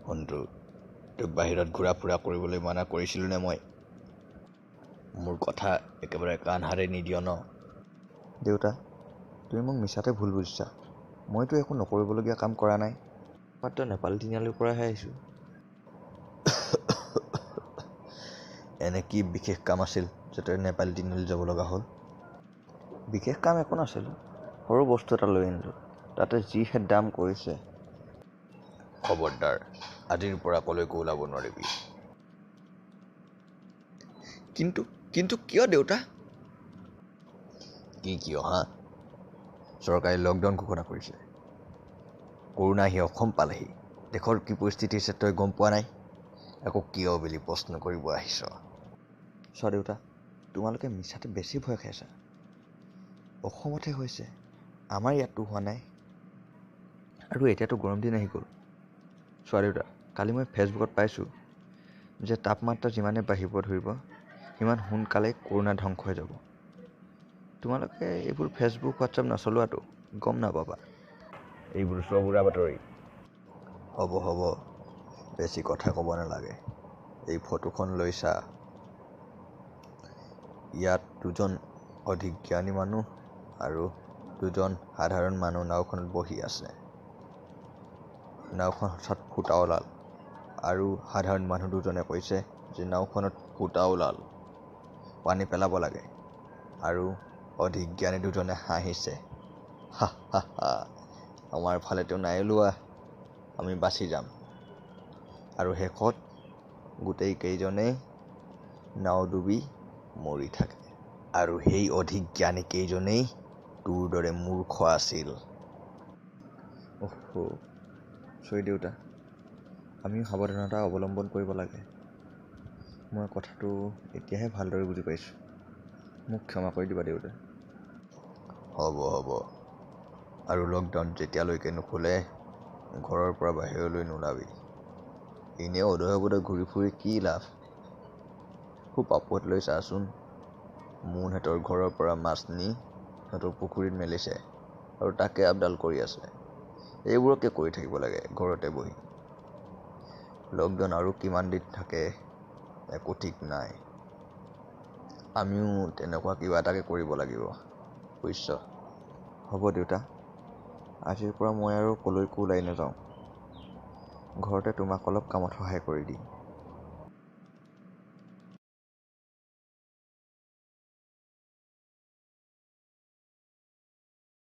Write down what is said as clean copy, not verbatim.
বন্ধু, তোক বাহিৰত ঘূৰা ফুৰা কৰিবলৈ মানা কৰিছিলোঁ নে মই? মোৰ কথা একেবাৰে কাণ সাৰে নিদিয় ন? দেউতা, তুমি মোক মিছাতে ভুল বুজিছা। মইতো একো নকৰিবলগীয়া কাম কৰা নাই, মাত্ৰ নেপাল তিনিআলিৰ পৰাহে আহিছোঁ। এনে কি বিশেষ কাম আছিল যে তই নেপাল তিনিআলি যাব লগা হ'ল? বিশেষ কাম একো নাছিল, সৰু বস্তু এটা লৈ আনিলোঁ, তাতে যিহে দাম কৰিছে। খবৰদাৰ, আজিৰ পৰা কলৈকো ওলাব নোৱাৰিবি। কিন্তু কিয় দেউতা? কি কিয় হা? চৰকাৰে লকডাউন ঘোষণা কৰিছে। কৰোণা আহি অসম পালেহি। দেশৰ কি পৰিস্থিতি হৈছে তই গম পোৱা নাই? আকৌ কিয় বুলি প্ৰশ্ন কৰিব আহিছ? চোৱা দেউতা, তোমালোকে মিছাতে বেছি ভয় খাইছা। অসমতহে হৈছে, আমাৰ ইয়াততো হোৱা নাই। আৰু এতিয়াতো গৰম দিন আহি গ'ল। চোৱা দেউতা, কালি মই ফেচবুকত পাইছোঁ যে তাপমাত্ৰা যিমানে বাঢ়িব ধৰিব সিমান সোনকালে কৰোণা ধ্বংস হৈ যাব। তোমালোকে এইবোৰ ফেচবুক হোৱাটছআপ নচলোৱাতো, গম নাপাবা। এইবোৰ চব উৰা বাতৰি। হ'ব, বেছি কথা ক'ব নালাগে। এই ফটোখন লৈ চা। ইয়াত দুজন অধিক জ্ঞানী মানুহ আৰু দুজন সাধাৰণ মানুহ নাওখনত বহি আছে। নাওখন হঠাৎ ফুটা ওলাল আৰু সাধাৰণ মানুহ দুজনে কৈছে যে নাওখনত ফুটা ওলাল, পানী পেলাব লাগে, আৰু অধিক জ্ঞানী দুজনে হাঁহিছে। হা, আমাৰ ফালেতো নাই ওলোৱা, আমি বাচি যাম। আৰু শেষত গোটেই কেইজনেই নাও ডুবি মৰি থাকে। আৰু সেই অধিক জ্ঞানী কেইজনেই তোৰ দৰে মূৰ্খ আছিল। চৰি দেউতা, আমিও সাৱধানতা অৱলম্বন কৰিব লাগে। মই কথাটো এতিয়াহে ভালদৰে বুজি পাইছোঁ। মোক ক্ষমা কৰি দিবা দেউতা। হ'ব, আৰু লকডাউন যেতিয়ালৈকে নুখুলে ঘৰৰ পৰা বাহিৰলৈ নোলাবি। এনেও অধৈ ঘূৰি ফুৰি কি লাভ? খুব আপত লৈ চাচোন, মোনহঁতৰ ঘৰৰ পৰা মাছ নি সিহঁতৰ পুখুৰীত মেলিছে আৰু তাকে আপডাল কৰি আছে। এইবোৰকে কৰি থাকিব লাগে ঘৰতে বহি। লকডাউন আৰু কিমান দিন থাকে একো ঠিক নাই। আমিও তেনেকুৱা কিবা এটাকে কৰিব লাগিব, বুজিছ? হ'ব দেউতা, আজিৰ পৰা মই আৰু কলৈকো ওলাই নাযাওঁ। ঘৰতে তোমাক অলপ কামত সহায় কৰি দিম।